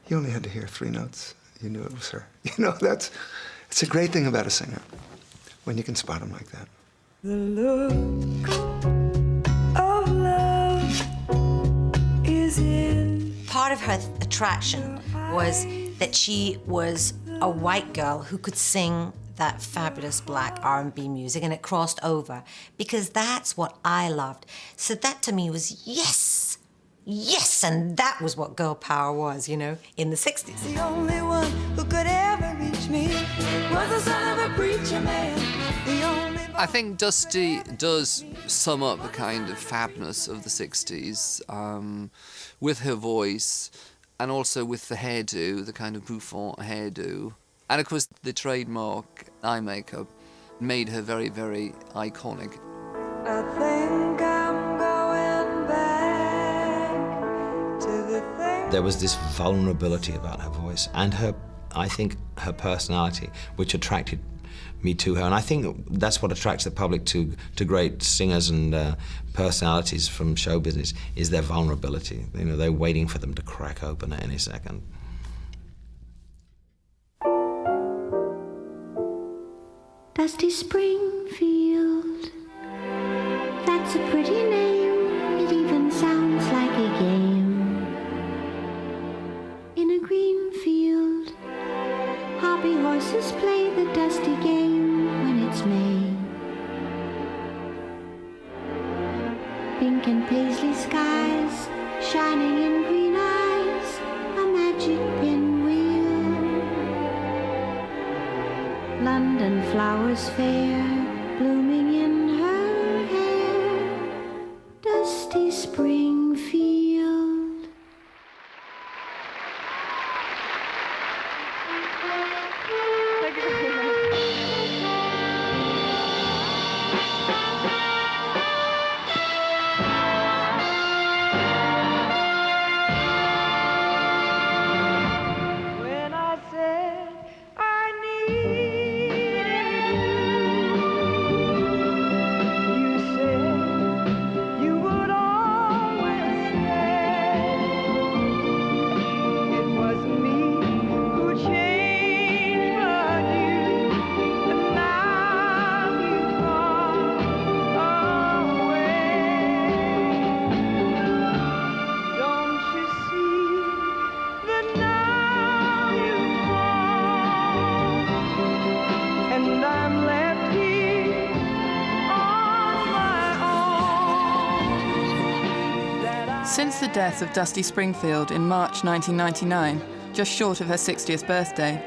You only had to hear 3 notes. You knew it was her. You know, it's a great thing about a singer, when you can spot them like that. The look of love is in... Part of her attraction was that she was a white girl who could sing that fabulous black R&B music, and it crossed over, because that's what I loved. So that to me was yes, yes, and that was what girl power was, you know, in the 60s. The only one who could ever reach me was the son of a preacher man. The only... I think Dusty does sum up the kind of fabness of the 60s with her voice and also with the hairdo, the kind of bouffant hairdo. And of course, the trademark eye makeup made her very, very iconic. I think I'm going back to the thing... There was this vulnerability about her voice and I think her personality, which attracted me to her. And I think that's what attracts the public to great singers and personalities from show business, is their vulnerability. You know, they're waiting for them to crack open at any second. Dusty Springfield, that's a pretty name, it even sounds like a game. In a green field, hobby horses play the dusty game when it's May. Pink and paisley skies, shining in green eyes, a magic pinwheel. London flowers fair, blooming in her hair, Dusty Springfield. When I said I needed you said you would always stay. It was me who changed but you, and now you've gone away. Don't you see that now you've gone, and I'm left here on my own? Since the death of Dusty Springfield in March 1999, just short of her 60th birthday,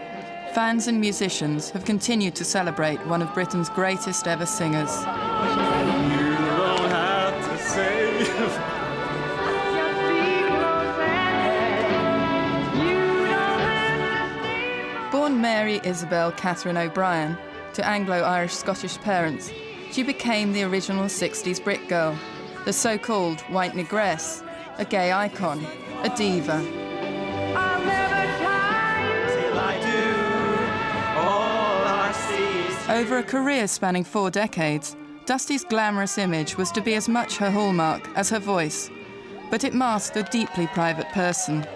fans and musicians have continued to celebrate one of Britain's greatest ever singers. You don't have to say. Just be close and you don't have to stay. Born Mary Isabel Catherine O'Brien to Anglo-Irish-Scottish parents, she became the original 60s Brit girl, the so-called white negress, a gay icon, a diva. I'll never tire. Till I do, all I see is Over a career spanning 4 decades, Dusty's glamorous image was to be as much her hallmark as her voice, but it masked a deeply private person.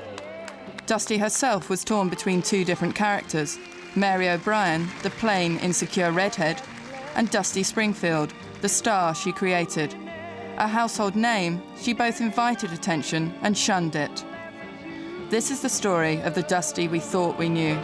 Dusty herself was torn between 2 different characters, Mary O'Brien, the plain, insecure redhead, and Dusty Springfield, the star she created. A household name, she both invited attention and shunned it. This is the story of the Dusty we thought we knew.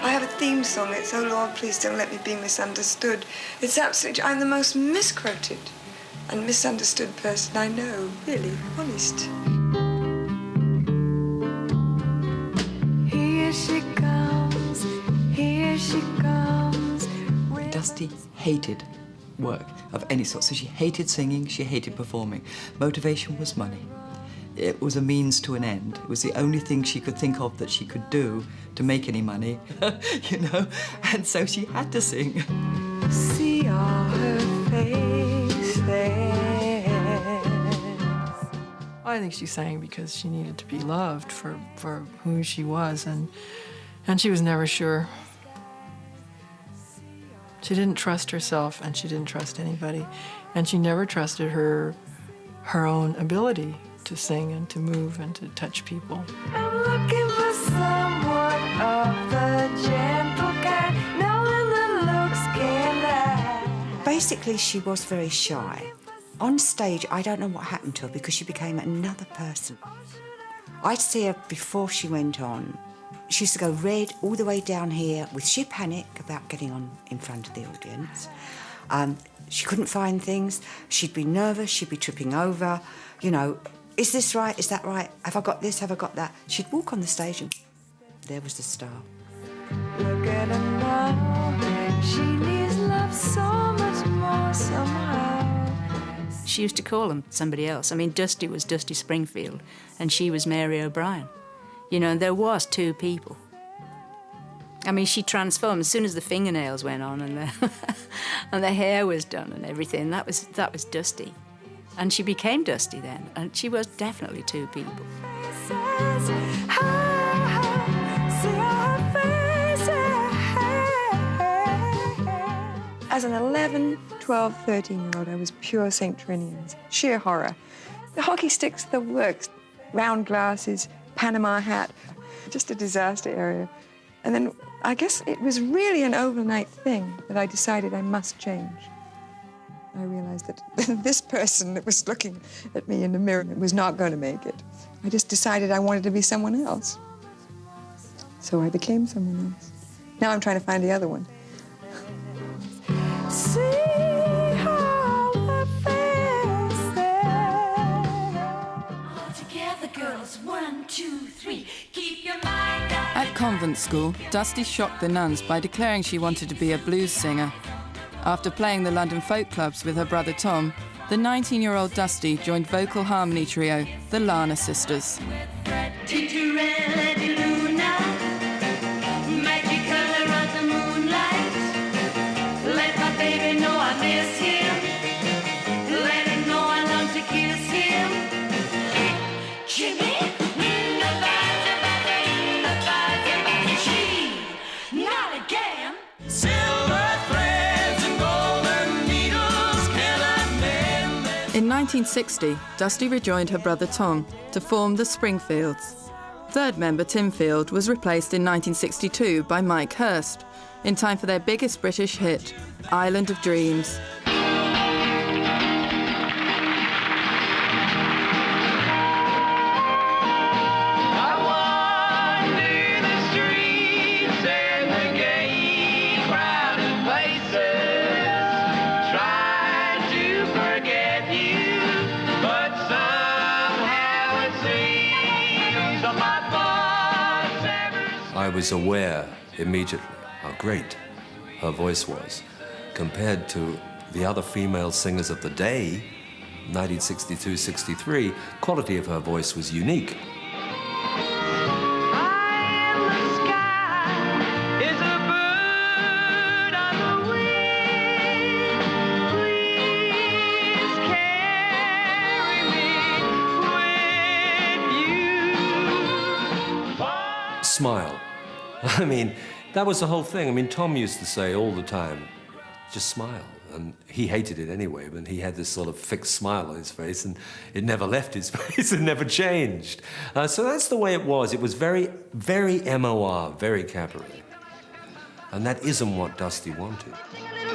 I have a theme song. It's "Oh Lord, please don't let me be misunderstood." It's absolutely, I'm the most misquoted and misunderstood person I know, really, honest. Here she comes, here she comes. Dusty hated work of any sort, so she hated singing, she hated performing. Motivation was money. It was a means to an end. It was the only thing she could think of that she could do to make any money, you know, and so she had to sing. See our faces. I think she sang because she needed to be loved for who she was, and she was never sure. She didn't trust herself, and she didn't trust anybody, and she never trusted her own ability to sing and to move and to touch people. I'm looking for someone of the gentle kind, knowing the looks can lie. Basically, she was very shy. On stage, I don't know what happened to her because she became another person. I'd see her before she went on. She used to go red all the way down here with sheer panic about getting on in front of the audience. She couldn't find things. She'd be nervous. She'd be tripping over. You know, is this right? Is that right? Have I got this? Have I got that? She'd walk on the stage and there was the star. Look at her now. She needs love so much more somehow. She used to call him somebody else. I mean, Dusty was Dusty Springfield, and she was Mary O'Brien. You know, and there was two people. I mean, she transformed as soon as the fingernails went on and the, and the hair was done and everything. That was Dusty. And she became Dusty then, and she was definitely two people. As an 11, 12, 13-year-old, I was pure St. Trinian's, sheer horror. The hockey sticks, the works, round glasses, Panama hat, just a disaster area. And then I guess it was really an overnight thing that I decided I must change. I realized that this person that was looking at me in the mirror was not going to make it. I just decided I wanted to be someone else. So I became someone else. Now I'm trying to find the other one. See how the faces. Together, girls, 1, 2, 3. Keep your mind up. At convent school, Dusty shocked the nuns by declaring she wanted to be a blues singer. After playing the London folk clubs with her brother Tom, the 19-year-old Dusty joined vocal harmony trio, the Lana Sisters. In 1960, Dusty rejoined her brother Tom to form the Springfields. Third member Tim Field was replaced in 1962 by Mike Hurst, in time for their biggest British hit, Island of Dreams. I was aware immediately how great her voice was compared to the other female singers of the day. 1962-63, quality of her voice was unique. Smile. I mean, that was the whole thing. I mean, Tom used to say all the time, just smile. And he hated it anyway, but he had this sort of fixed smile on his face, and it never left his face, it never changed. So that's the way it was. It was very, very MOR, very cabaret. And that isn't what Dusty wanted.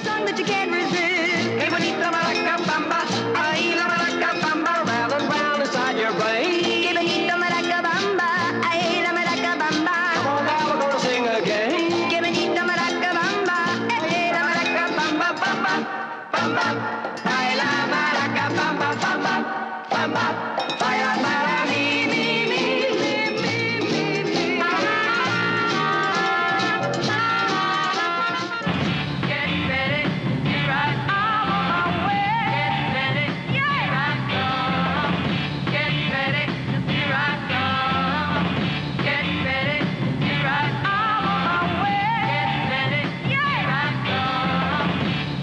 Song that you can't resist. Hey, bonita maraca bamba, ay la maraca bamba, round and round inside your brain. Hey, bonita maraca bamba, ay la maraca bamba. Come on now, we're gonna sing again. Hey, bonita maraca bamba, ay la maraca bamba, bamba, bamba, ay la maraca bamba, bamba, bamba, ay la maraca mi, mi, mi, mi, mi, mi, mi.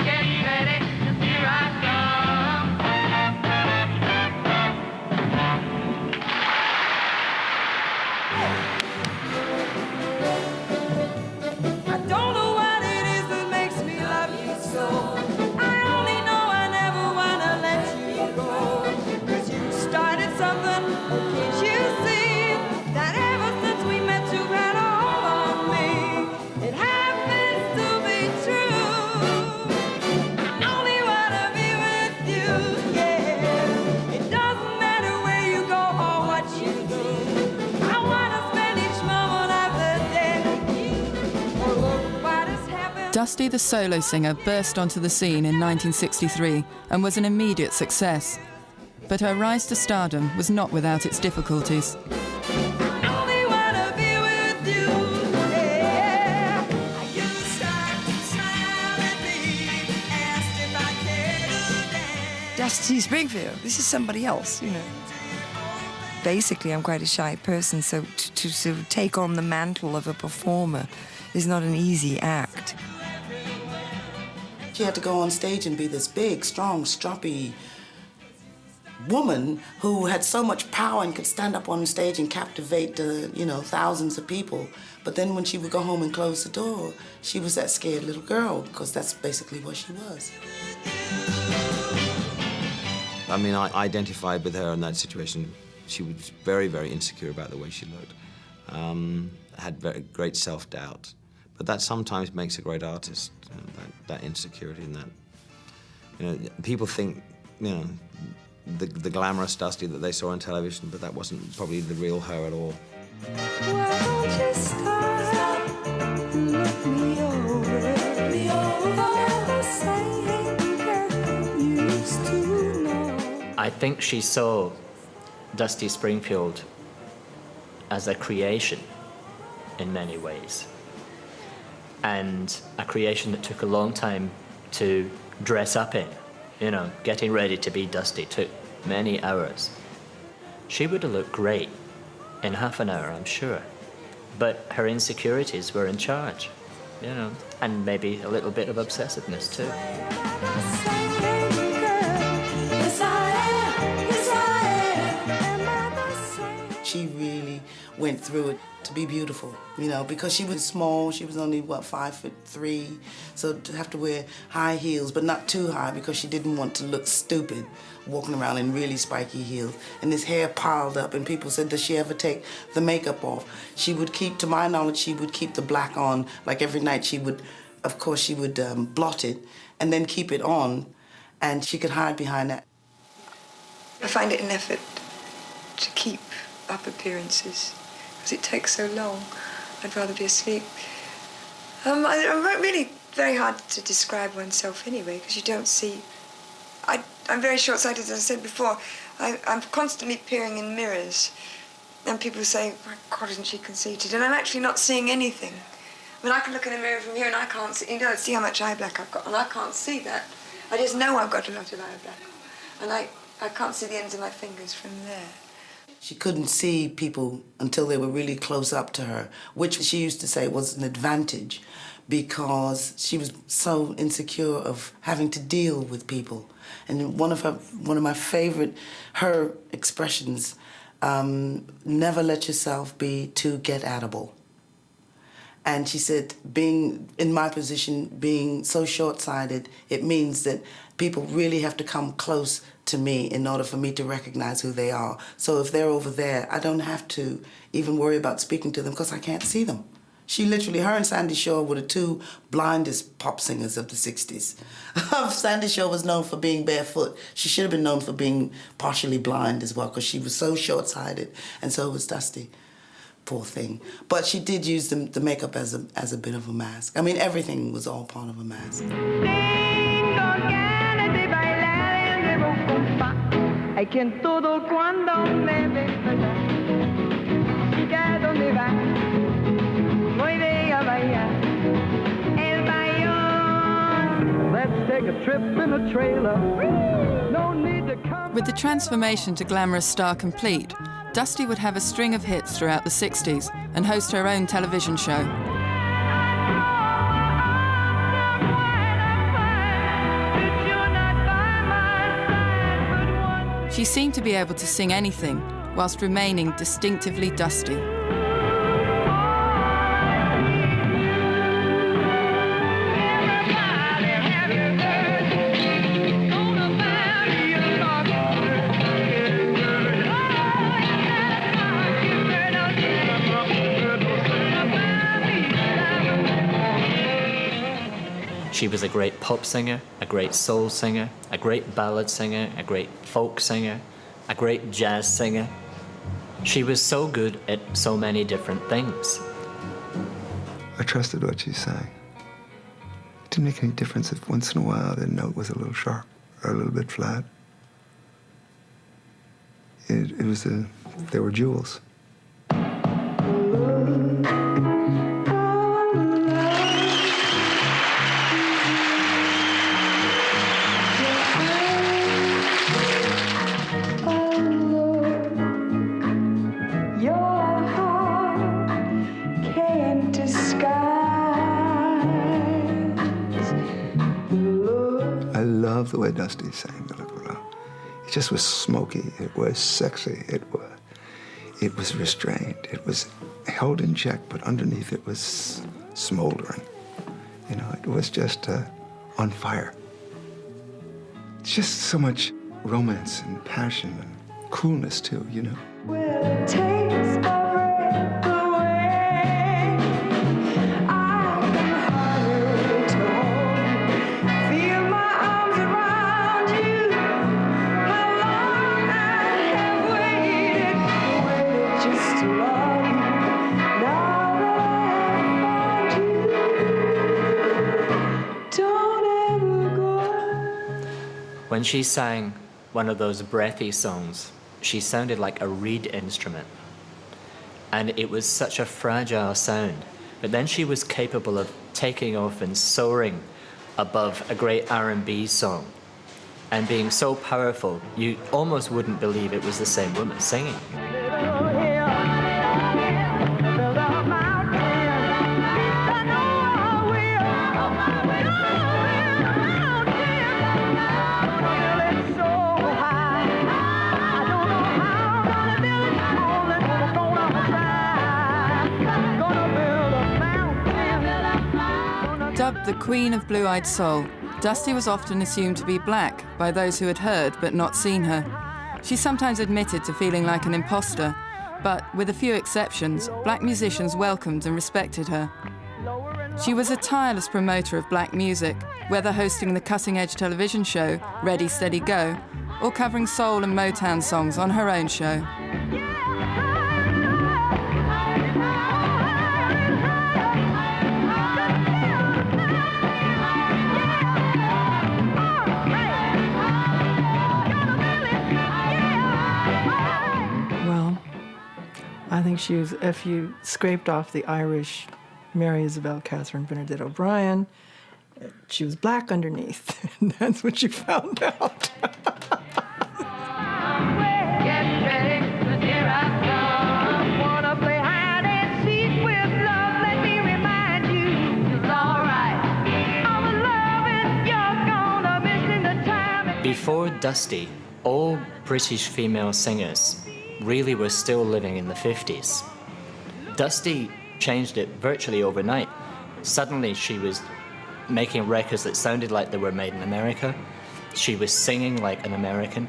Get ready, here I Dusty the solo singer burst onto the scene in 1963 and was an immediate success. But her rise to stardom was not without its difficulties. Dusty Springfield, this is somebody else, you know. Basically, I'm quite a shy person, so to sort of take on the mantle of a performer is not an easy act. She had to go on stage and be this big, strong, strappy woman who had so much power and could stand up on stage and captivate thousands of people. But then when she would go home and close the door, she was that scared little girl, because that's basically what she was. I mean, I identified with her in that situation. She was very, very insecure about the way she looked, had very great self-doubt. But that sometimes makes a great artist, that insecurity and that, people think, the glamorous Dusty that they saw on television, but that wasn't probably the real her at all. Why don't you stop and look me over, used to know. I think she saw Dusty Springfield as a creation in many ways, and a creation that took a long time to dress up in. Getting ready to be Dusty took many hours. She would have looked great in half an hour, I'm sure, but her insecurities were in charge, and maybe a little bit of obsessiveness too. She really went through it to be beautiful, because she was small. She was only, 5'3", so to have to wear high heels, but not too high, because she didn't want to look stupid walking around in really spiky heels. And this hair piled up, and people said, does she ever take the makeup off? She would keep, to my knowledge, she would keep the black on, like every night she would, of course, she would blot it and then keep it on, and she could hide behind that. I find it an effort to keep up appearances, because it takes so long. I'd rather be asleep. I'm really very hard to describe oneself anyway, because you don't see. I'm very short-sighted, as I said before. I'm constantly peering in mirrors, and people say, my God, isn't she conceited? And I'm actually not seeing anything. I mean, I can look in a mirror from here and I can't see, see how much eye black I've got, and I can't see that. I just know I've got a lot of eye black, and I can't see the ends of my fingers from there. She couldn't see people until they were really close up to her, which she used to say was an advantage, because she was so insecure of having to deal with people. And one of my favorite, her expressions, never let yourself be too get-at-able. And she said, being in my position, being so short-sighted, it means that people really have to come close to me in order for me to recognize who they are. So if they're over there, I don't have to even worry about speaking to them, because I can't see them. She literally, her and Sandy Shaw were the two blindest pop singers of the 60s. Sandy Shaw was known for being barefoot. She should have been known for being partially blind as well, because she was so short-sighted, and so was Dusty. Poor thing. But she did use the makeup as a bit of a mask. I mean, everything was all part of a mask. Let's take a trip in a trailer. No need to come. With the transformation to glamorous star complete, Dusty would have a string of hits throughout the 60s and host her own television show. She seemed to be able to sing anything whilst remaining distinctively Dusty. She was a great pop singer, a great soul singer, a great ballad singer, a great folk singer, a great jazz singer. She was so good at so many different things. I trusted what she sang. didn't make any difference if once in a while the note was a little sharp or a little bit flat. They were jewels. I love the way Dusty sang the Little Love. It just was smoky. It was sexy. It was restrained. It was held in check, but underneath it was smoldering. You know, it was just on fire. It's just so much romance and passion and coolness too, you know. Well, it takes my breath away. I can hardly talk. Feel my arms around you. How long I have waited just to love you. Now that I have found you, don't ever go. When she sang one of those breathy songs, she sounded like a reed instrument. And it was such a fragile sound. But then she was capable of taking off and soaring above a great R&B song and being so powerful, you almost wouldn't believe it was the same woman singing. Dubbed the Queen of Blue-Eyed Soul, Dusty was often assumed to be black by those who had heard but not seen her. She sometimes admitted to feeling like an imposter, but with a few exceptions, black musicians welcomed and respected her. She was a tireless promoter of black music, whether hosting the cutting-edge television show Ready, Steady, Go, or covering soul and Motown songs on her own show. I think she was, if you scraped off the Irish Mary Isabel Catherine Bernadette O'Brien, she was black underneath. And that's what you found out. Get ready, 'cause here I come. Wanna play hide and seek with love? Let me remind you, it's alright. Our love is you're gonna miss in the time. Before Dusty, all British female singers really were still living in the 50s. Dusty changed it virtually overnight. Suddenly she was making records that sounded like they were made in America. She was singing like an American,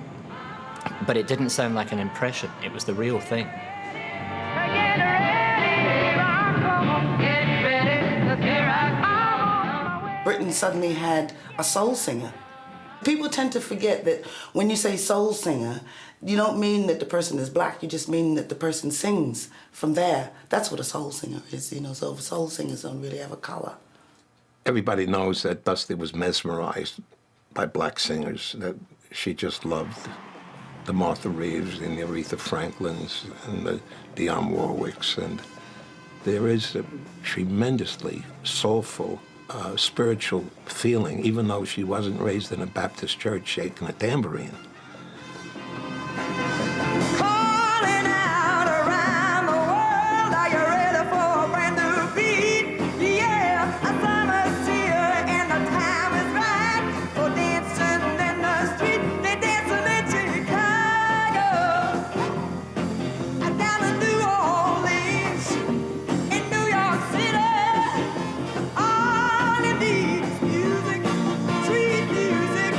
but it didn't sound like an impression. It was the real thing. Britain suddenly had a soul singer. People tend to forget that when you say soul singer, you don't mean that the person is black, you just mean that the person sings from there. That's what a soul singer is, you know, so soul singers don't really have a color. Everybody knows that Dusty was mesmerized by black singers, that she just loved the Martha Reeves and the Aretha Franklins and the Dionne Warwicks, and there is a tremendously soulful, spiritual feeling, even though she wasn't raised in a Baptist church shaking a tambourine. Calling out around the world, are you ready for a brand new beat? Yeah, a summer's here and the time is right for dancing in the street. They're dancing in Chicago, and down in New Orleans, in New York City. All you need is music, sweet music.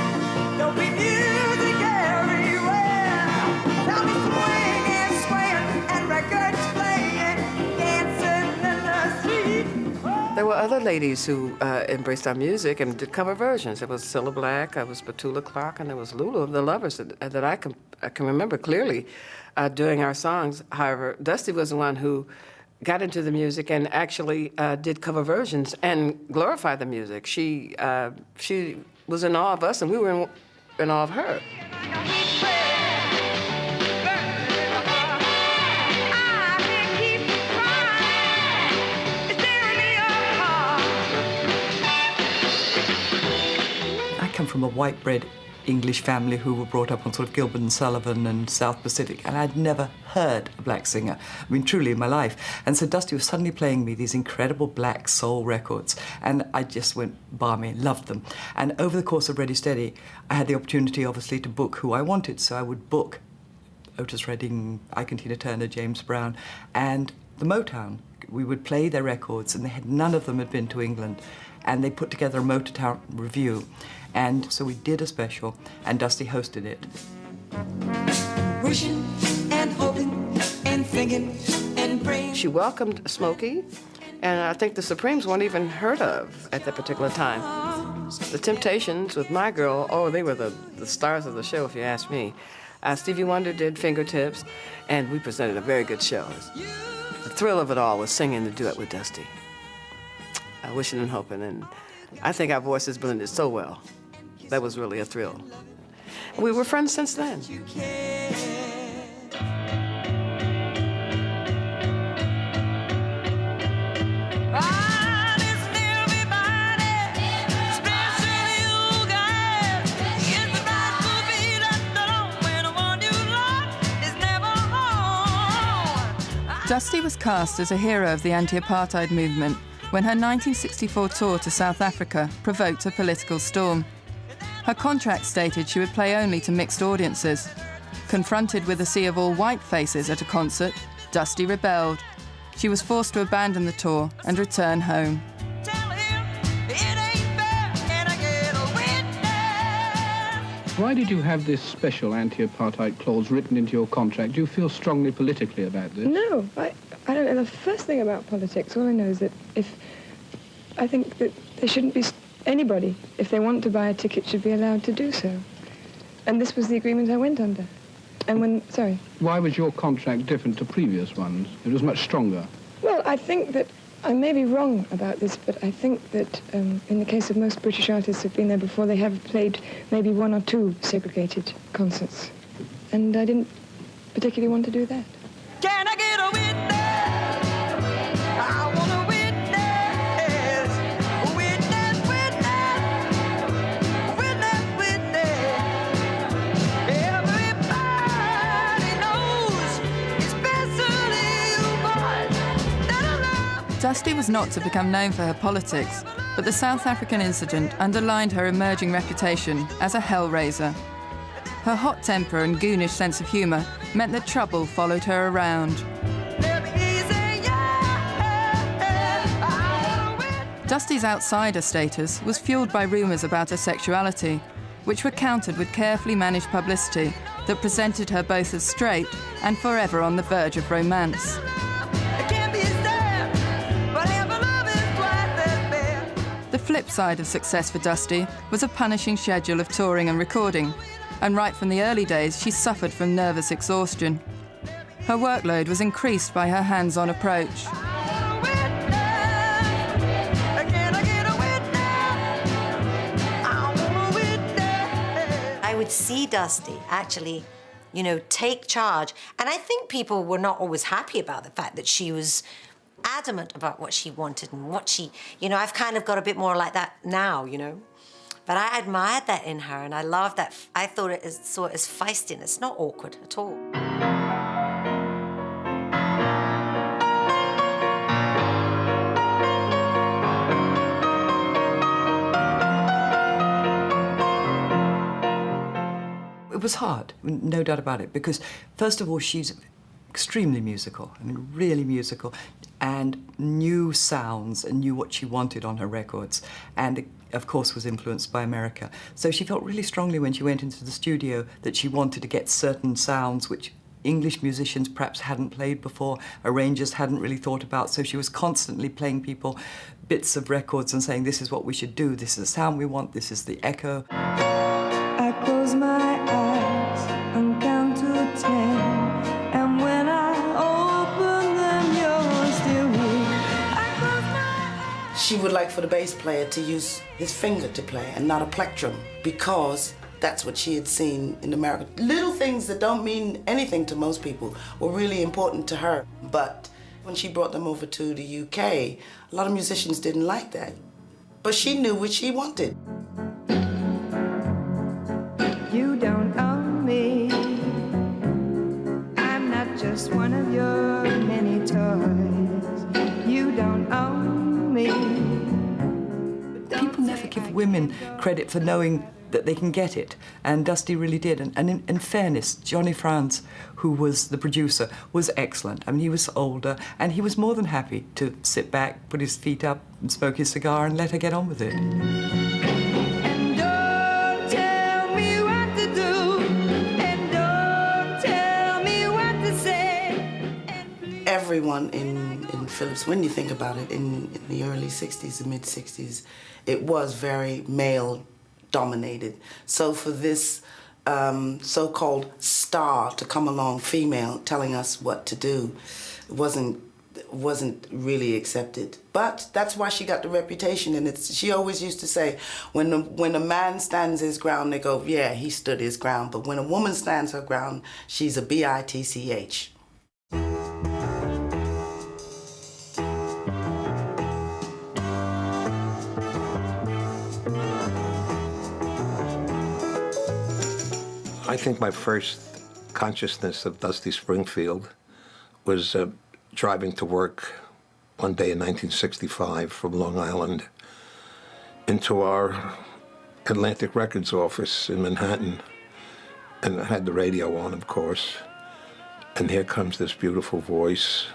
There'll be music everywhere. There'll be swinging, swaying, and records playing, dancing in the street. There were other ladies who embraced our music and did cover versions. There was Cilla Black, there was Petula Clark, and there was Lulu of the Lovers that I can remember clearly doing our songs. However, Dusty was the one who got into the music and actually did cover versions and glorified the music. She was in awe of us, and we were in awe of her. I come from a white-bread English family who were brought up on sort of Gilbert and Sullivan and South Pacific, and I'd never heard a black singer, I mean, truly in my life. And so Dusty was suddenly playing me these incredible black soul records, and I just went balmy, loved them. And over the course of Ready Steady, I had the opportunity, obviously, to book who I wanted, so I would book Otis Redding, Ike and Tina Turner, James Brown, and the Motown. We would play their records, and none of them had been to England, and they put together a Motown review. And so we did a special, and Dusty hosted it. Wishing and hoping and thinking and praying. She welcomed Smokey, and I think the Supremes weren't even heard of at that particular time. The Temptations with My Girl, oh, they were the stars of the show, if you ask me. Stevie Wonder did Fingertips, and we presented a very good show. The thrill of it all was singing the duet with Dusty. Wishing and hoping, and I think our voices blended so well. That was really a thrill. We were friends since then. Dusty was cast as a hero of the anti-apartheid movement when her 1964 tour to South Africa provoked a political storm. Her contract stated she would play only to mixed audiences. Confronted with a sea of all white faces at a concert, Dusty rebelled. She was forced to abandon the tour and return home. Why did you have this special anti-apartheid clause written into your contract? Do you feel strongly politically about this? No, I don't know the first thing about politics. All I know is that I think that there shouldn't be anybody, if they want to buy a ticket, should be allowed to do so. And this was the agreement I went under. And sorry. Why was your contract different to previous ones? It was much stronger. Well, I think that I may be wrong about this, but I think that in the case of most British artists who've been there before, they have played maybe 1 or 2 segregated concerts. And I didn't particularly want to do that. Can I get a witness? I want a witness. Witness, witness. Witness, witness. Everybody knows, especially you boys, that I love. Dusty was not to become known for her politics, but the South African incident underlined her emerging reputation as a hellraiser. Her hot temper and goonish sense of humour meant that trouble followed her around. Dusty's outsider status was fueled by rumours about her sexuality, which were countered with carefully managed publicity that presented her both as straight and forever on the verge of romance. The flip side of success for Dusty was a punishing schedule of touring and recording, and right from the early days she suffered from nervous exhaustion. Her workload was increased by her hands-on approach. I would see Dusty actually, take charge. And I think people were not always happy about the fact that she was adamant about what she wanted and what she, I've kind of got a bit more like that now, But I admired that in her, and I loved that. I thought it as feisty, and it's not awkward at all. It was hard, no doubt about it, because first of all, she's extremely musical, really musical, and knew sounds and knew what she wanted on her records, and of course was influenced by America. So she felt really strongly when she went into the studio that she wanted to get certain sounds which English musicians perhaps hadn't played before, arrangers hadn't really thought about, so she was constantly playing people bits of records and saying, this is what we should do, this is the sound we want, this is the echo. I close my eyes and count to 10, and when I open them, you're still She would like for the bass player to use his finger to play and not a plectrum, because that's what she had seen in America. Little things that don't mean anything to most people were really important to her. But when she brought them over to the UK, a lot of musicians didn't like that. But she knew what she wanted. You don't own me. I'm not just one of your many toys. You don't own me. People never give women credit for knowing that they can get it, and Dusty really did. And in fairness, Johnny Franz, who was the producer, was excellent. I mean, he was older, and he was more than happy to sit back, put his feet up, and smoke his cigar, and let her get on with it. And don't tell me what to do, and don't tell me what to say. Everyone in Phillips, when you think about it, in the early 60s and mid-60s, it was very male-dominated. So for this so-called star to come along, female, telling us what to do, wasn't really accepted. But that's why she got the reputation, and she always used to say, when a man stands his ground, they go, yeah, he stood his ground. But when a woman stands her ground, she's a bitch. I think my first consciousness of Dusty Springfield was driving to work one day in 1965 from Long Island into our Atlantic Records office in Manhattan. And I had the radio on, of course. And here comes this beautiful voice.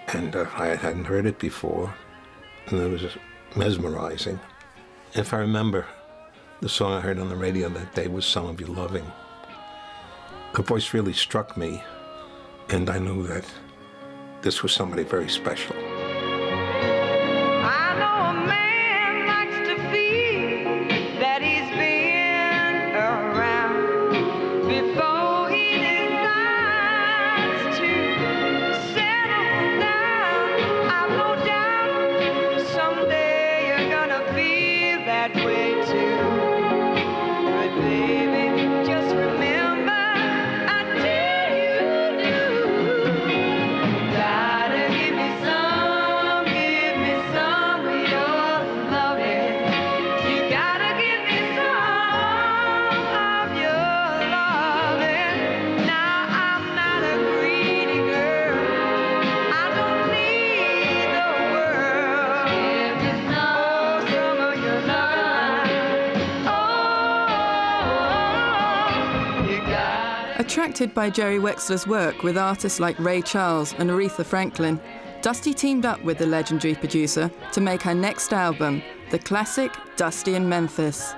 And I hadn't heard it before. And it was mesmerizing. If I remember, the song I heard on the radio that day was Some of You Loving. Her voice really struck me, and I knew that this was somebody very special. I know a man likes to feel that he's been around before he decides to settle down. I've no doubt someday you're gonna feel that way too. But baby, just remember, until you do, gotta give me some of your loving. You gotta give me some of your loving. Now I'm not a greedy girl. I don't need the world. Give me some of your loving. Oh, you got. Attracted by Jerry Wexler's work with artists like Ray Charles and Aretha Franklin, Dusty teamed up with the legendary producer to make her next album, the classic Dusty in Memphis.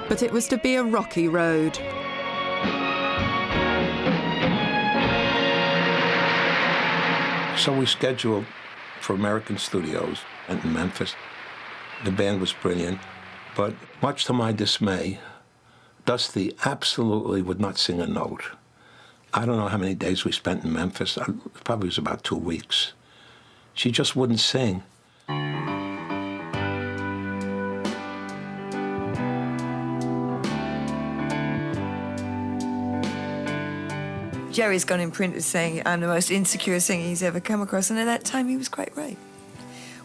But it was to be a rocky road. So we scheduled for American Studios in Memphis. The band was brilliant, but much to my dismay, Dusty absolutely would not sing a note. I don't know how many days we spent in Memphis. It probably was about 2 weeks. She just wouldn't sing. Jerry's gone in print as saying, I'm the most insecure singer he's ever come across, and at that time he was quite right.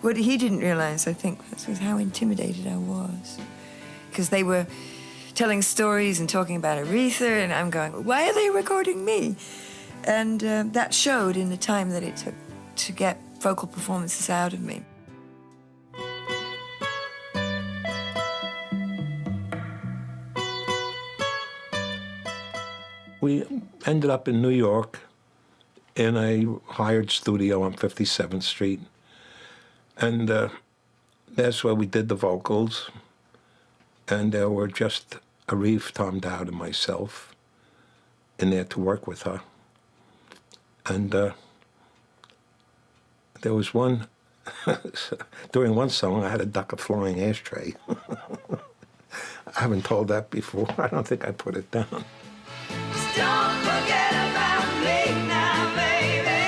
What he didn't realize, I think, was how intimidated I was. Because they were telling stories and talking about Aretha, and I'm going, why are they recording me? And that showed in the time that it took to get vocal performances out of me. We ended up in New York in a hired studio on 57th Street. And that's where we did the vocals. And there were just Arif, Tom Dowd, and myself in there to work with her. And there was one, during one song, I had to duck a flying ashtray. I haven't told that before. I don't think I put it down. Don't forget about me now, baby.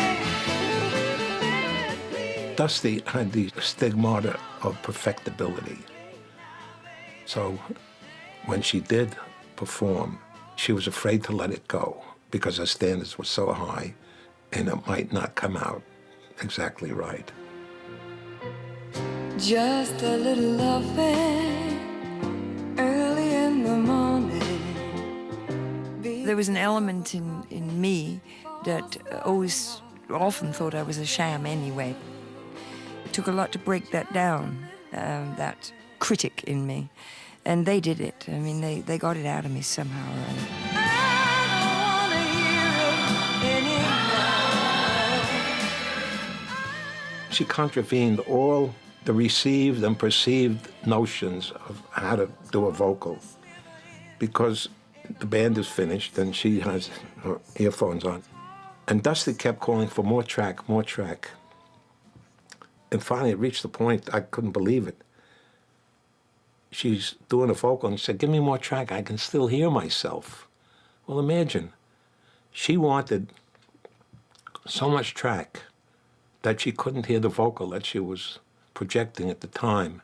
Dusty had the stigmata of perfectibility. So when she did perform, she was afraid to let it go because her standards were so high and it might not come out exactly right. Just a little loving early in the morning. There was an element in me that often thought I was a sham anyway. It took a lot to break that down, that critic in me. And they did it. I mean, they got it out of me somehow or other. She contravened all the received and perceived notions of how to do a vocal because the band is finished and she has her earphones on. And Dusty kept calling for more track, more track. And finally it reached the point I couldn't believe it. She's doing a vocal and she said, give me more track, I can still hear myself. Well, imagine, she wanted so much track that she couldn't hear the vocal that she was projecting at the time.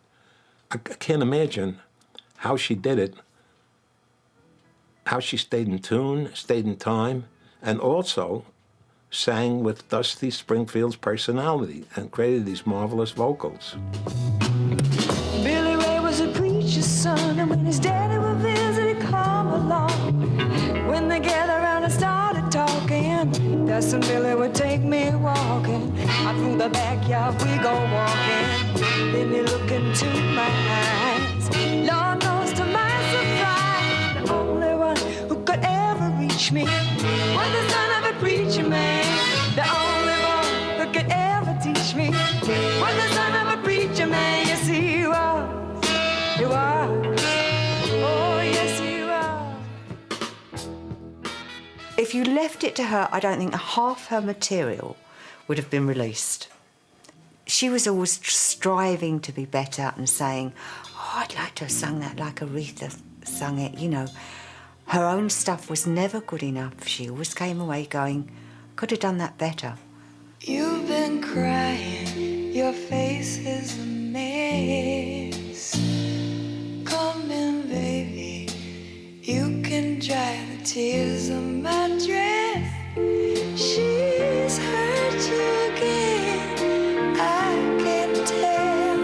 I can't imagine how she did it, how she stayed in tune, stayed in time, and also sang with Dusty Springfield's personality and created these marvelous vocals. Billy Ray was a preacher's son, and when his daddy would visit, he'd come along. When they gathered around and started talking, Dusty and Billy would take me walking. Out through the backyard we go walking. Then he look into my eyes. Lord knows to my surprise, the only one who could ever reach me was the son of a preacher man. The only one who could ever teach me was the son of a preacher man. Yes, he was. He was. Oh, yes, he was. If you left it to her, I don't think half her material would have been released. She was always striving to be better and saying, oh, I'd like to have sung that like Aretha sung it, you know. Her own stuff was never good enough. She always came away going, could have done that better. You've been crying, your face is a mess. Come in, baby, you can dry the tears on my dress. She's hurt you again, I can tell.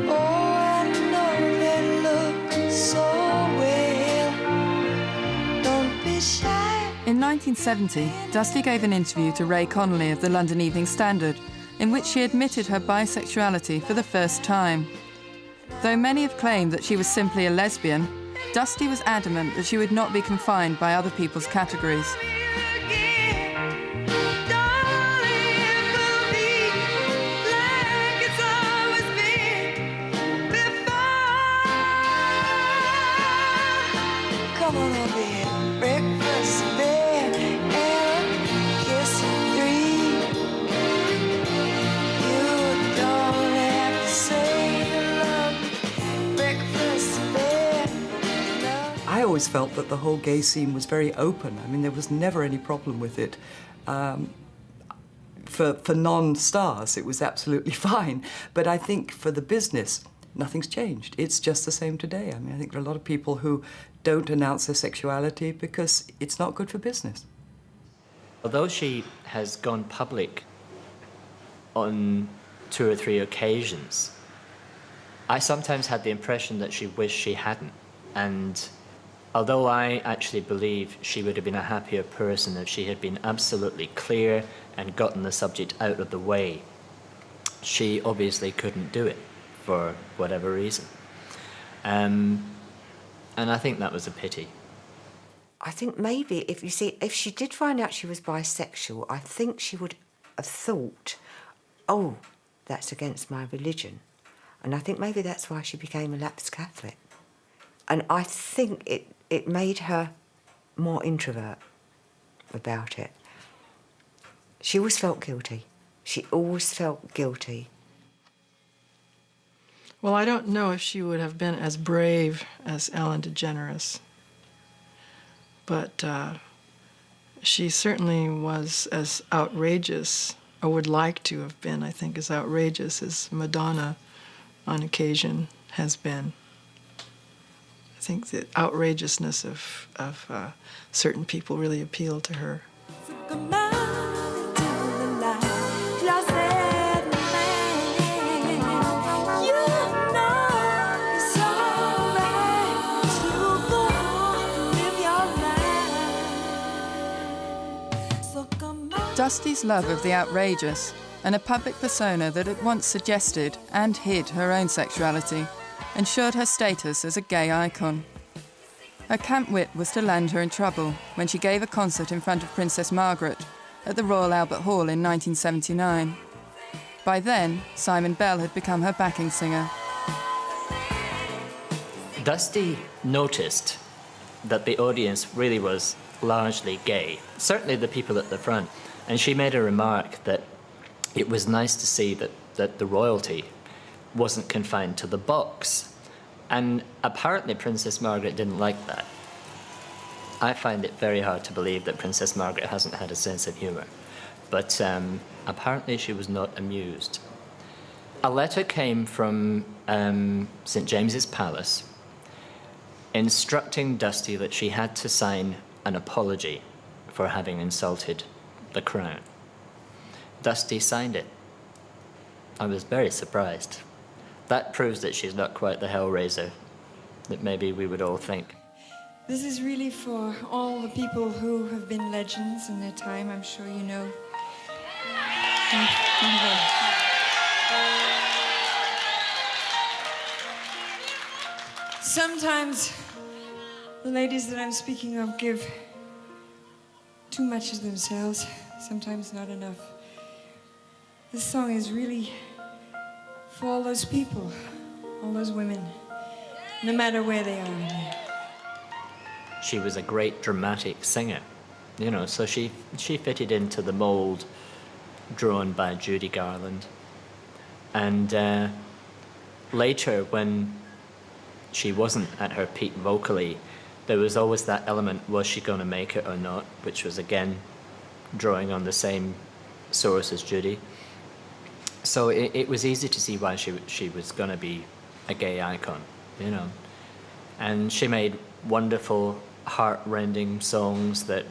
Oh, I know that look so well. Don't be shy. In 1970, Dusty gave an interview to Ray Connolly of the London Evening Standard, in which she admitted her bisexuality for the first time. Though many have claimed that she was simply a lesbian, Dusty was adamant that she would not be confined by other people's categories. Come on over here, breakfast there, and a kiss of 3. You don't have to say you love me. Breakfast there, love. I always felt that the whole gay scene was very open. I mean, there was never any problem with it. For non-stars, it was absolutely fine. But I think for the business, nothing's changed. It's just the same today. I mean, I think there are a lot of people who don't announce their sexuality because it's not good for business. Although she has gone public on 2 or 3 occasions, I sometimes had the impression that she wished she hadn't. And although I actually believe she would have been a happier person if she had been absolutely clear and gotten the subject out of the way, she obviously couldn't do it for whatever reason. And I think that was a pity. I think maybe if she did find out she was bisexual, I think she would have thought, oh, that's against my religion. And I think maybe that's why she became a lapsed Catholic. And I think it made her more introvert about it. She always felt guilty. She always felt guilty. Well, I don't know if she would have been as brave as Ellen DeGeneres, but she certainly was as outrageous or would like to have been, I think, as outrageous as Madonna on occasion has been. I think the outrageousness of certain people really appealed to her. Dusty's love of the outrageous and a public persona that at once suggested and hid her own sexuality ensured her status as a gay icon. Her camp wit was to land her in trouble when she gave a concert in front of Princess Margaret at the Royal Albert Hall in 1979. By then, Simon Bell had become her backing singer. Dusty noticed that the audience really was largely gay, certainly the people at the front. And she made a remark that it was nice to see that the royalty wasn't confined to the box. And apparently Princess Margaret didn't like that. I find it very hard to believe that Princess Margaret hasn't had a sense of humour. But apparently she was not amused. A letter came from St. James's Palace instructing Dusty that she had to sign an apology for having insulted the Crown. Dusty signed it. I was very surprised. That proves that she's not quite the hellraiser that maybe we would all think. This is really for all the people who have been legends in their time, I'm sure you know. Sometimes the ladies that I'm speaking of give too much of themselves, sometimes not enough. This song is really for all those people, all those women, no matter where they are in there. She was a great dramatic singer, you know, so she fitted into the mold drawn by Judy Garland. And later, when she wasn't at her peak vocally, there was always that element, was she going to make it or not, which was, again, drawing on the same source as Judy. So it was easy to see why she was going to be a gay icon, you know. And she made wonderful, heart-rending songs that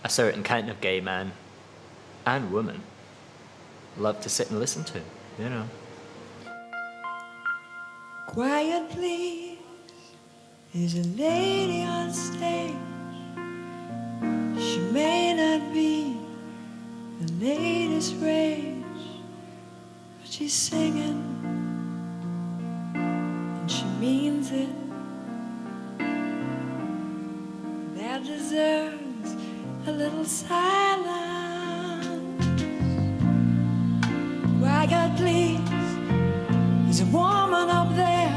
a certain kind of gay man and woman loved to sit and listen to, you know. Quiet, please. There's a lady on stage. She may not be the latest rage, but she's singing, and she means it. That deserves a little silence. Quiet, please. There's a woman up there.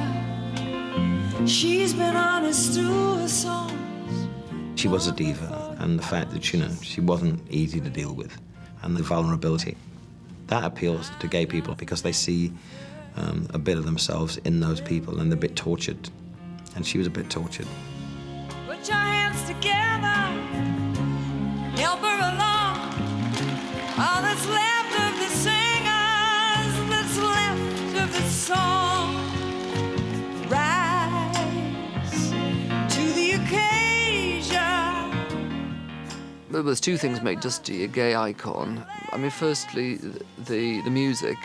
She's been honest through her songs. She was a diva, and the fact that, you know, she wasn't easy to deal with, and the vulnerability, that appeals to gay people because they see a bit of themselves in those people, and they're a bit tortured, and she was a bit tortured. Put your hands together, help her along. All that's left of the singers, that's left of the song. Rise to the occasion. Well, there's two things make Dusty a gay icon. I mean, firstly, the music,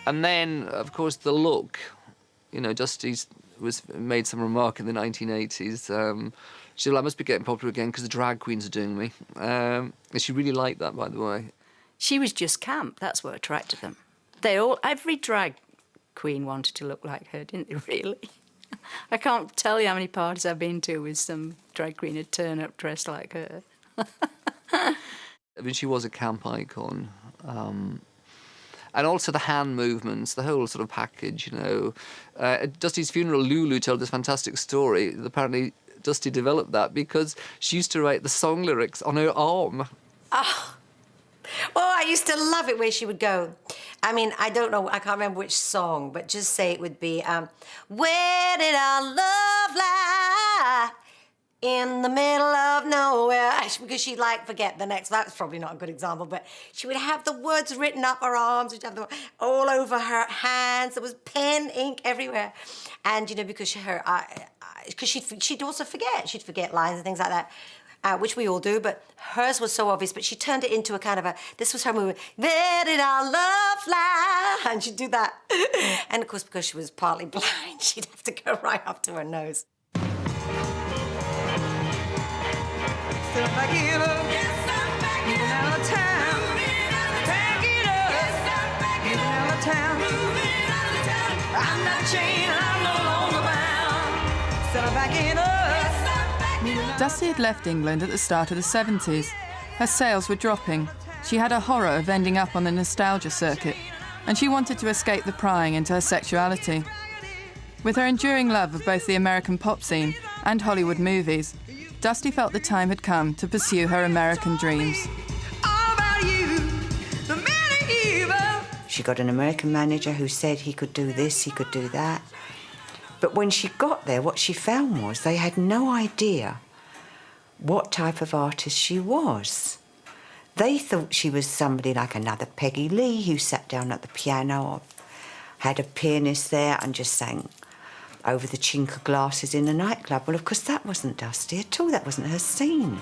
and then, of course, the look. You know, Dusty made some remark in the 1980s. She said, I must be getting popular again because the drag queens are doing me. And she really liked that, by the way. She was just camp. That's what attracted them. Every drag queen wanted to look like her, didn't they, really? I can't tell you how many parties I've been to with some drag queen who'd turn up dressed like her. I mean, she was a camp icon. And also the hand movements, the whole sort of package, you know. At Dusty's funeral, Lulu told this fantastic story. Apparently, Dusty developed that because she used to write the song lyrics on her arm. Oh, I used to love it where she would go. I mean, I don't know, I can't remember which song, but just say it would be, where did our love lie? in the middle of nowhere, because she'd like forget the next. That's probably not a good example, but she would have the words written up her arms, she'd have them all over her hands. There was pen, ink everywhere, and you know, because she'd also forget. She'd forget lines and things like that. Which we all do, but hers was so obvious, but she turned it into a kind of this was her movement, where did our love fly? And she'd do that. And of course, because she was partly blind, she'd have to go right up to her nose. Dusty had left England at the start of the 70s. Her sales were dropping. She had a horror of ending up on the nostalgia circuit, and she wanted to escape the prying into her sexuality. With her enduring love of both the American pop scene and Hollywood movies, Dusty felt the time had come to pursue her American dreams. She got an American manager who said he could do this, he could do that. But when she got there, what she found was they had no idea what type of artist she was. They thought she was somebody like another Peggy Lee who sat down at the piano or had a pianist there and just sang over the chink of glasses in a nightclub. Well, of course, that wasn't Dusty at all. That wasn't her scene.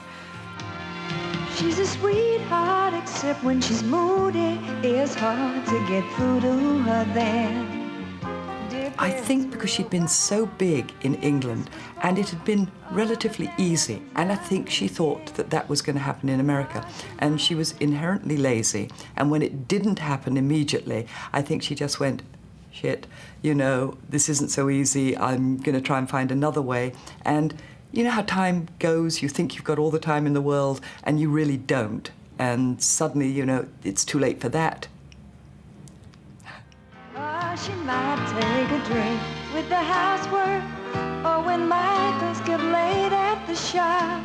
She's a sweetheart, except when she's moody. It's hard to get through to her then. I think because she'd been so big in England and it had been relatively easy, and I think she thought that that was going to happen in America, and she was inherently lazy, and when it didn't happen immediately, I think she just went, shit, you know, this isn't so easy, I'm going to try and find another way. And you know how time goes, you think you've got all the time in the world and you really don't, and suddenly, you know, it's too late for that. She might take a drink with the housework, or when Michael's get late at the shop,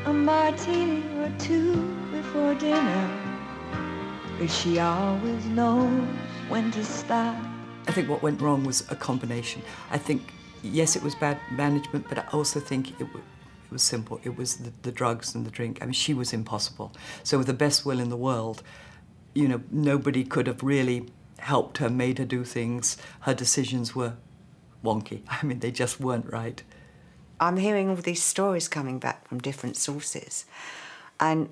a martini or two before dinner, but she always knows when to stop. I think what went wrong was a combination. I think, yes, it was bad management, but I also think it was simple. It was the drugs and the drink. I mean, she was impossible. So with the best will in the world, you know, nobody could have really helped her, made her do things. Her decisions were wonky. I mean, they just weren't right. I'm hearing all these stories coming back from different sources. And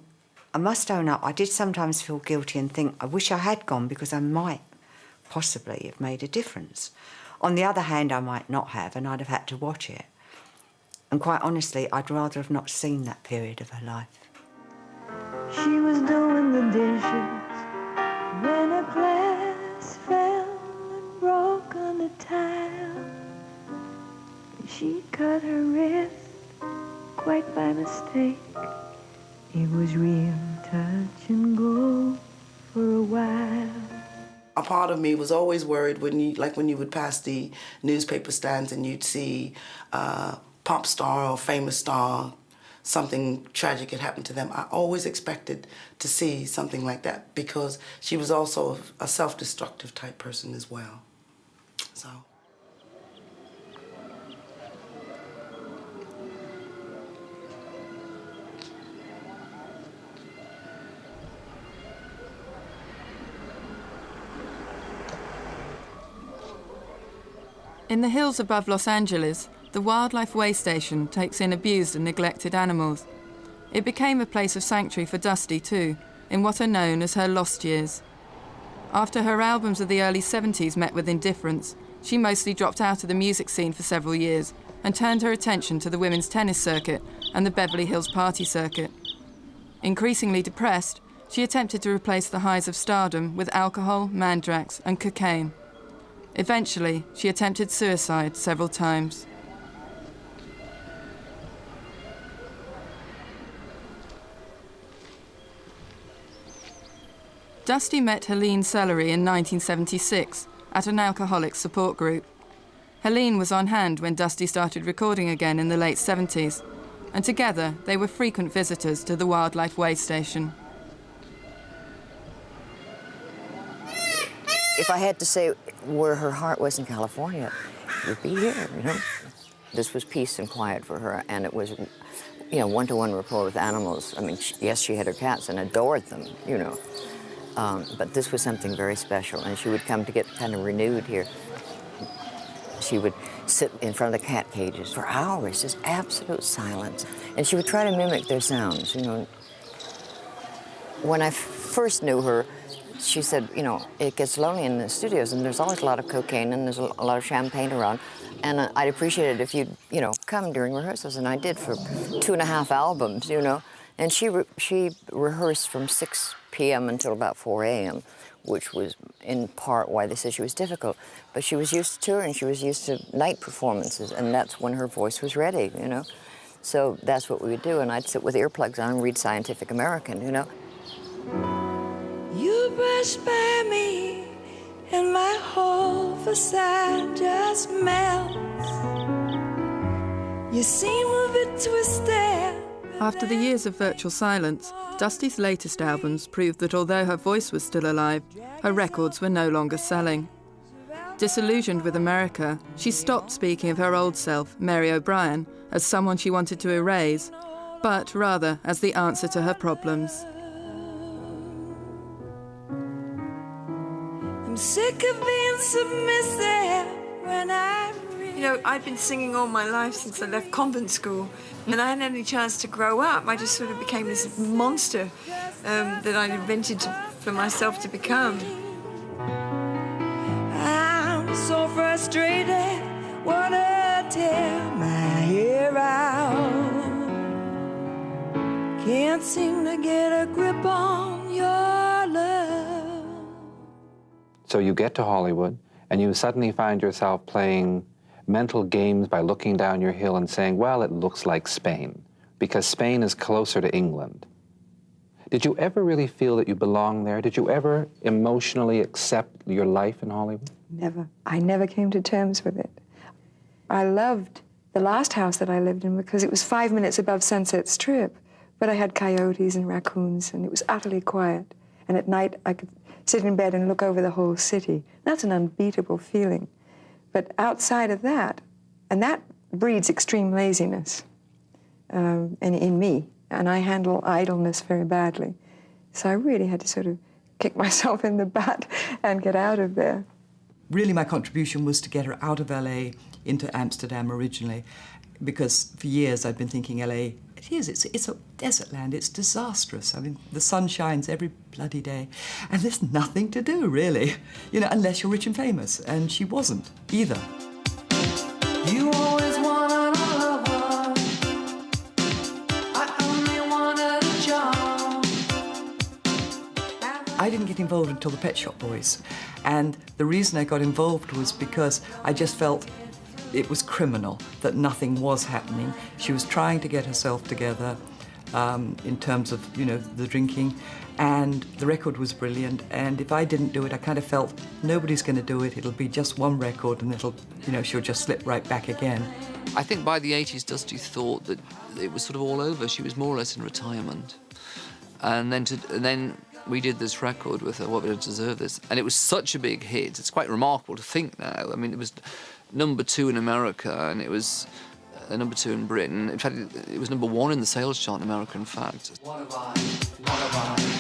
I must own up, I did sometimes feel guilty and think, I wish I had gone because I might possibly have made a difference. On the other hand, I might not have, and I'd have had to watch it. And quite honestly, I'd rather have not seen that period of her life. She was doing the dishes when a glass fell and broke on the tile. She cut her wrist quite by mistake. It was real touch and go for a while. A part of me was always worried when you would pass the newspaper stands and you'd see a pop star or famous star, something tragic had happened to them. I always expected to see something like that because she was also a self-destructive type person as well. So. In the hills above Los Angeles, the Wildlife Way Station takes in abused and neglected animals. It became a place of sanctuary for Dusty too, in what are known as her lost years. After her albums of the early 70s met with indifference, she mostly dropped out of the music scene for several years and turned her attention to the women's tennis circuit and the Beverly Hills party circuit. Increasingly depressed, she attempted to replace the highs of stardom with alcohol, mandrax, and cocaine. Eventually, she attempted suicide several times. Dusty met Helene Sellery in 1976 at an alcoholics support group. Helene was on hand when Dusty started recording again in the late 70s, and together they were frequent visitors to the Wildlife Way Station. If I had to say where her heart was in California, it would be here, you know. This was peace and quiet for her, and it was, you know, one-to-one rapport with animals. I mean, yes, she had her cats and adored them, you know, but this was something very special, and she would come to get kind of renewed here. She would sit in front of the cat cages for hours, just absolute silence, and she would try to mimic their sounds, you know. When I first knew her, she said, you know, it gets lonely in the studios, and there's always a lot of cocaine, and there's a lot of champagne around, and I'd appreciate it if you'd, you know, come during rehearsals, and I did for 2.5 albums, you know. And she rehearsed from 6 p.m. until about 4 a.m., which was in part why this issue was difficult. But she was used to touring, she was used to night performances, and that's when her voice was ready, you know. So that's what we would do, and I'd sit with earplugs on and read Scientific American, you know. You brush by me, and my whole facade just melts. You seem a bit twisted. After the years of virtual silence, Dusty's latest albums proved that although her voice was still alive, her records were no longer selling. Disillusioned with America, she stopped speaking of her old self, Mary O'Brien, as someone she wanted to erase, but rather as the answer to her problems. I'm sick of being submissive when I... You know, I'd been singing all my life since I left convent school, and I hadn't any chance to grow up. I just sort of became this monster that I'd invented for myself to become. I'm so frustrated, wanna tear my hair out. Can't seem to get a grip on your love. So you get to Hollywood, and you suddenly find yourself playing mental games by looking down your hill and saying, well, it looks like Spain, because Spain is closer to England. Did you ever really feel that you belonged there? Did you ever emotionally accept your life in Hollywood? Never. I never came to terms with it. I loved the last house that I lived in because it was 5 minutes above Sunset Strip, but I had coyotes and raccoons, and it was utterly quiet. And at night, I could sit in bed and look over the whole city. That's an unbeatable feeling. But outside of that, and that breeds extreme laziness in me, and I handle idleness very badly. So I really had to sort of kick myself in the butt and get out of there. Really, my contribution was to get her out of LA into Amsterdam originally, because for years I'd been thinking LA, it's a desert land, it's disastrous. I mean, the sun shines every bloody day, and there's nothing to do, really, you know, unless you're rich and famous, and she wasn't either. You always wanted a lover. I only wanted a job. I didn't get involved until the Pet Shop Boys, and the reason I got involved was because I just felt it was criminal that nothing was happening. She was trying to get herself together in terms of, you know, the drinking, and the record was brilliant, and if I didn't do it, I kind of felt nobody's going to do it, it'll be just one record, and it'll, you know, she'll just slip right back again. I think by the 80s, Dusty thought that it was sort of all over. She was more or less in retirement. And then we did this record with her, What Would I Deserve This? And it was such a big hit. It's quite remarkable to think now. I mean, it was #2 in America, and it was #2 in Britain. In fact, it was #1 in the sales chart in America, in fact.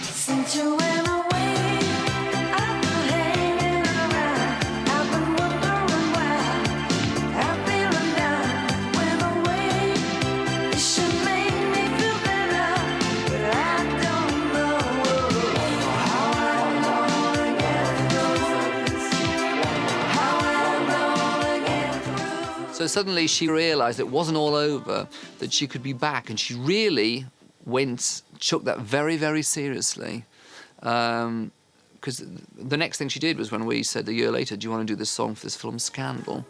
Since you went away, I've been hanging around. I've been wondering why. I'm feeling down. Went away. It should make me feel better, but I don't know how I'm gonna get through this. How I'm gonna get through. So suddenly she realised it wasn't all over, that she could be back, and she really took that very, very seriously. Because the next thing she did was when we said a year later, do you want to do this song for this film Scandal?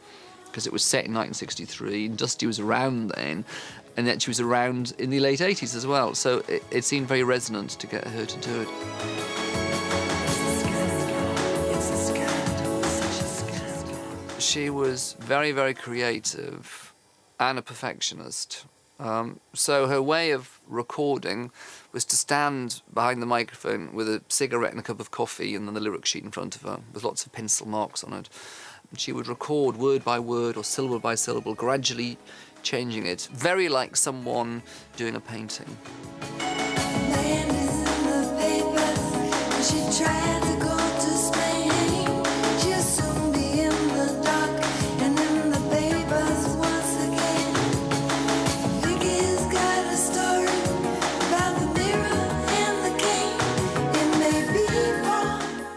Because it was set in 1963, and Dusty was around then, and that she was around in the late 80s as well. So it seemed very resonant to get her to do it. She was very, very creative and a perfectionist. So her way of recording was to stand behind the microphone with a cigarette and a cup of coffee and then the lyric sheet in front of her with lots of pencil marks on it. She would record word by word or syllable by syllable, gradually changing it, very like someone doing a painting.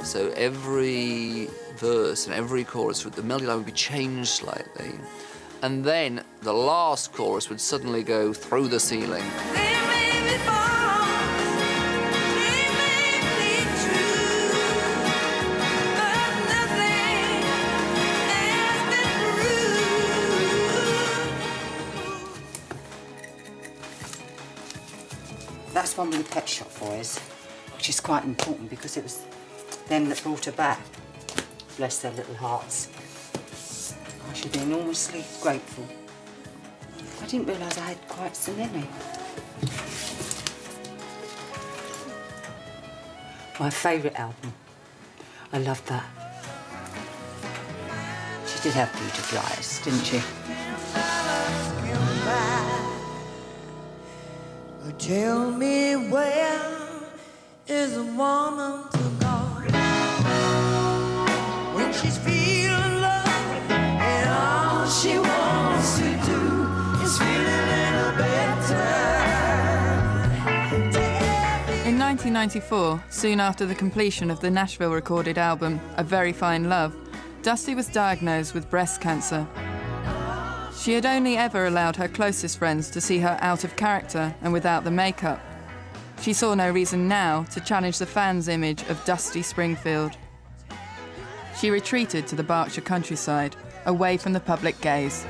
So every verse and every chorus, the melody line would be changed slightly. And then the last chorus would suddenly go through the ceiling. That's one with the Pet Shop Boys, which is quite important because it was them that brought her back. Bless their little hearts. I should be enormously grateful. I didn't realise I had quite so many. My favourite album. I loved that. She did have beautiful eyes, didn't she? Tell me where is a woman to go when she's feeling love and all she wants to do is feel a little better. In 1994, soon after the completion of the Nashville recorded album A Very Fine Love, Dusty was diagnosed with breast cancer. She had only ever allowed her closest friends to see her out of character and without the makeup. She saw no reason now to challenge the fans' image of Dusty Springfield. She retreated to the Berkshire countryside, away from the public gaze.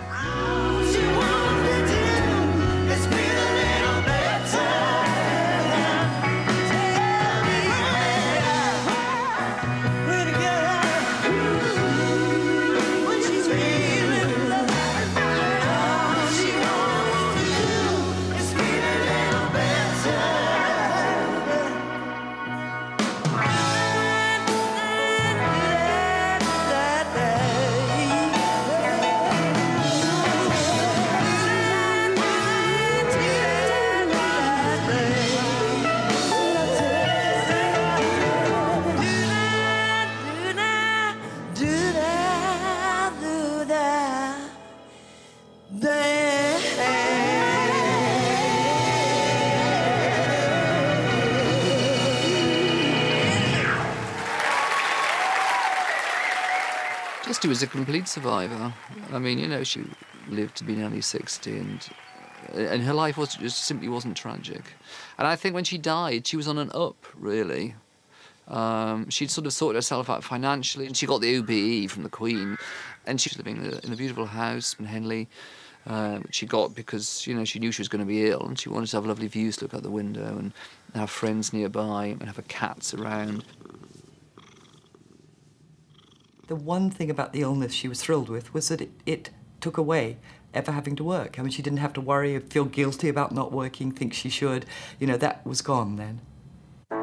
Dusty was a complete survivor. I mean, you know, she lived to be nearly 60, and her life just simply wasn't tragic. And I think when she died, she was on an up, really. She'd sort of sorted herself out financially, and she got the OBE from the Queen, and she was living in a beautiful house in Henley, which she got because, you know, she knew she was going to be ill, and she wanted to have lovely views to look out the window and have friends nearby and have her cats around. The one thing about the illness she was thrilled with was that it took away ever having to work. I mean, she didn't have to worry, feel guilty about not working, think she should. You know, that was gone then. I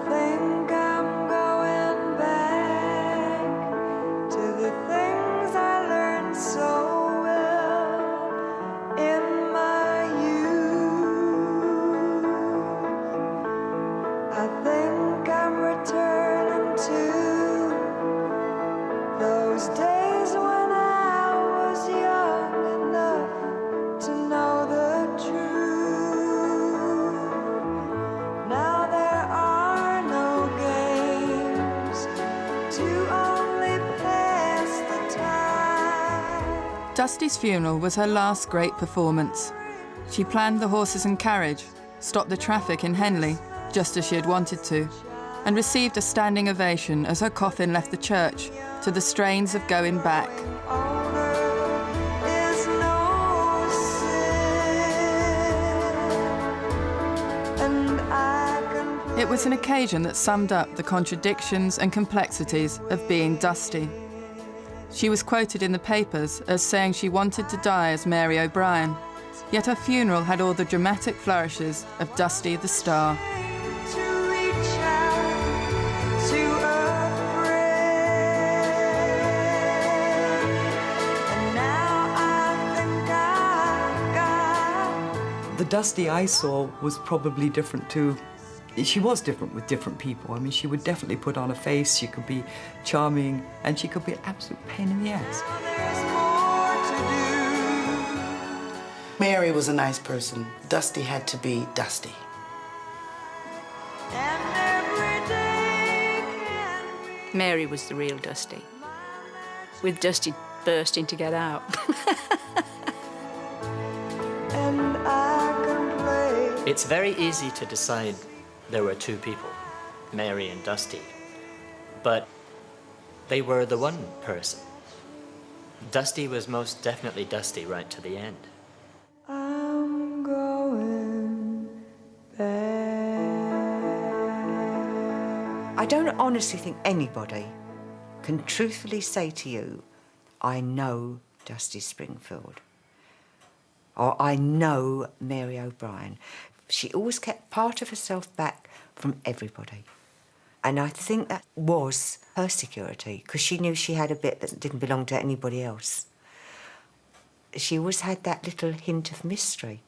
think I'm going back to the things I learned so well in my youth. I think I'm returning to those days when I was young enough to know the truth. Now there are no games to only pass the time. Dusty's funeral was her last great performance. She planned the horses and carriage, stopped the traffic in Henley, just as she had wanted to, and received a standing ovation as her coffin left the church to the strains of Going Back. Is no sin, and I can It was an occasion that summed up the contradictions and complexities of being Dusty. She was quoted in the papers as saying she wanted to die as Mary O'Brien, yet her funeral had all the dramatic flourishes of Dusty the Star. to reach out the Dusty I saw was probably different too. She was different with different people. I mean, she would definitely put on a face, she could be charming, and she could be an absolute pain in the ass. Mary was a nice person. Dusty had to be Dusty. Mary was the real Dusty, with Dusty bursting to get out. It's very easy to decide there were two people, Mary and Dusty, but they were the one person. Dusty was most definitely Dusty right to the end. I'm going I don't honestly think anybody can truthfully say to you, I know Dusty Springfield, or I know Mary O'Brien. She always kept part of herself back from everybody. And I think that was her security, because she knew she had a bit that didn't belong to anybody else. She always had that little hint of mystery.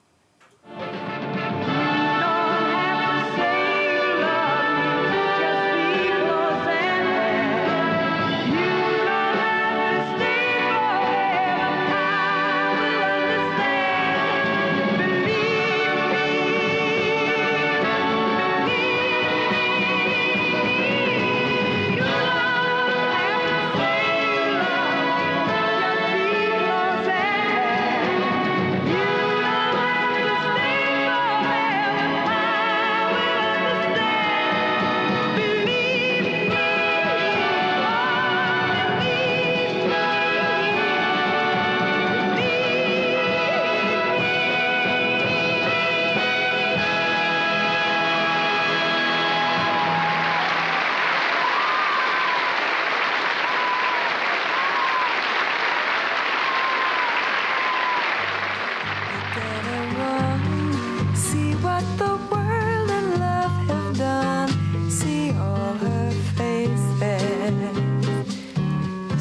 See what the world and love have done. See all her faces.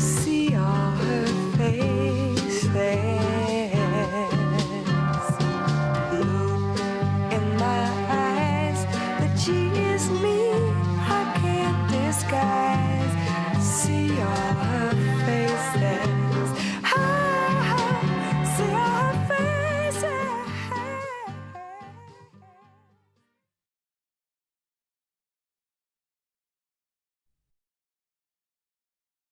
See all her faces.